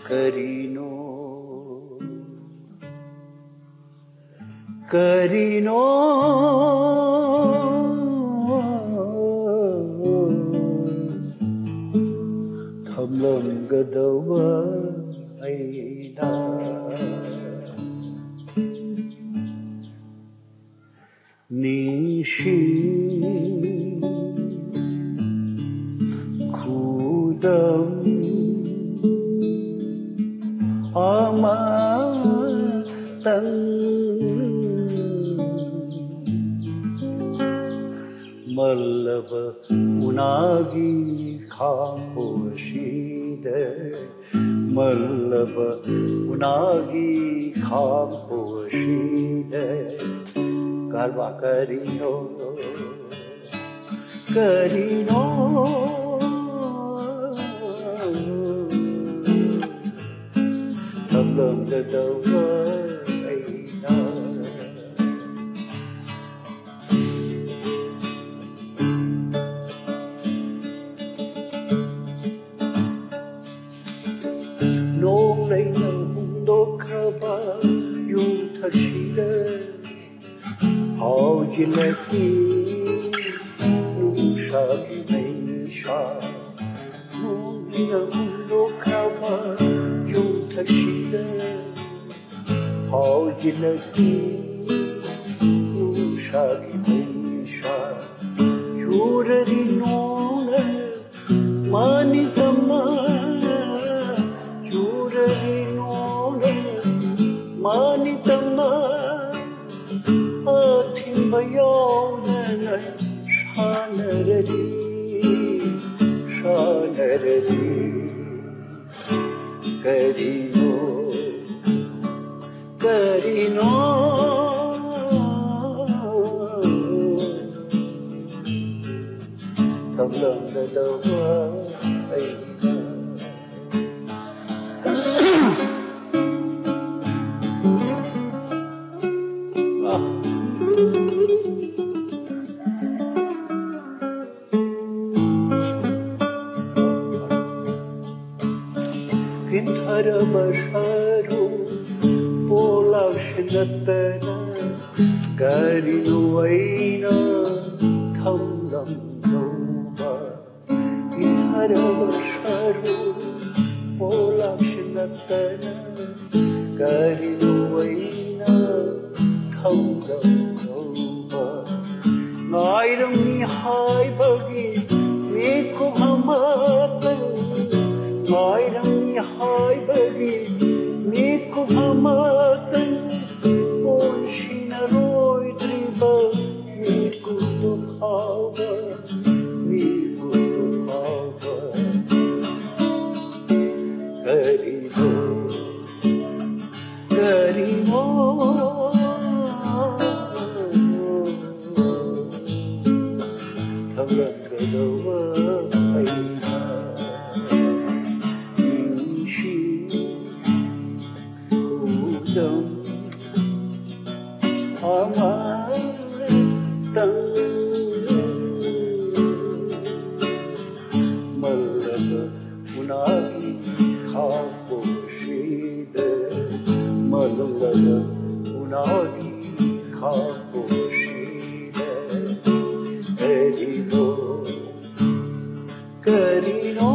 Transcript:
करीनो करीनो ꯊꯝꯂꯝꯒꯗꯧꯕ ꯑꯩꯅ ꯅꯤꯡꯁꯤꯡ ꯈꯨꯗꯝ ꯑꯃꯇꯪ ꯃꯜꯂꯕ ꯎꯅꯥꯒꯤ ꯈꯥꯝꯄꯣꯛꯁꯤꯗ ꯃꯜꯂꯕ ꯎꯅꯥꯒꯤ ꯈꯥꯝꯄꯣꯛꯁꯤꯗ कारवा करीनो करीनो ꯊꯝꯂꯝꯒꯗꯧꯕ ꯑꯩꯅ ꯅꯣꯡ ꯂꯩꯅ ꯍꯨꯝꯗꯣꯛꯈ꯭ꯔꯕ ꯌꯨꯝꯊꯛꯁꯤꯗ ꯍꯧꯖꯤꯜꯂꯛꯈꯤ ꯅꯨꯡꯁꯥꯒꯤ ꯃꯩꯁꯥ ꯅꯣꯡꯅ ꯍꯨꯝꯗꯣꯛꯈ꯭ꯔꯕ ꯌꯨꯝꯊꯛꯁꯤꯗ ꯍꯧꯖꯤꯜꯂꯛꯈꯤ ꯅꯨꯡꯁꯥꯒꯤ ꯃꯩꯁꯥ ꯆꯨꯔꯗꯤ ꯅꯣꯡꯅ ꯃꯥꯅꯤꯇꯝꯃ ꯆꯨꯔꯗꯤ ꯅꯣꯡꯅ ꯃꯥꯅꯤꯇꯝꯃ ꯑꯊꯤꯡꯕ ꯌꯥꯎꯗꯅ ꯁꯥꯟꯅꯔꯗꯤ ꯁꯥꯟꯅꯔꯗꯤ ꯀꯔꯤꯅꯣ करीनो ꯊꯝꯂꯝꯒꯗꯧꯕ ꯑꯩꯅ ಕಿಂಥರಬ ಶರು ಪೋಲಾಕ್ಷಿನತ್ತನ ಕರಿನುವೈನ ಥಮ್ಲಂದೌಬ ಕಿಂಥರಬ ಶರು ಪೋಲಾಕ್ಷಿನತ್ತನ ಕರಿನುವೈನ ಥಮ್ಲಂದೌಬ ꯉꯥꯏꯔꯝꯃꯤ ꯍꯥꯏꯕꯒꯤ ꯃꯤꯀꯨꯞ ꯑꯃꯇꯪ ꯉꯥꯏꯔꯝꯃꯤ ꯍꯥꯏꯕꯒꯤ ꯃꯤꯀꯨꯞ ꯑꯃꯇꯪ ꯄꯨꯟꯁꯤꯅꯔꯣꯏꯗ꯭ꯔꯤꯕ ꯃꯤꯀꯨꯞꯇꯨ ꯐꯥꯎꯕ ꯃꯤꯀꯨꯞꯇꯨ ꯐꯥꯎꯕ ꯀꯔꯤꯅꯣ ꯀꯔꯤꯅꯣ ꯊꯝꯂꯝꯒꯗꯧꯕ ꯑꯩꯅ ꯈꯨꯗꯝ ꯑꯃꯇꯪ ꯃꯜꯂꯕ ꯎꯅꯥꯒꯤ ꯈꯥꯝꯄꯣꯛꯁꯤꯗ ꯃꯜꯂꯕ ꯎꯅꯥꯒꯤ ꯈꯥꯝꯄꯣꯛꯁꯤꯗ करीनो करीनो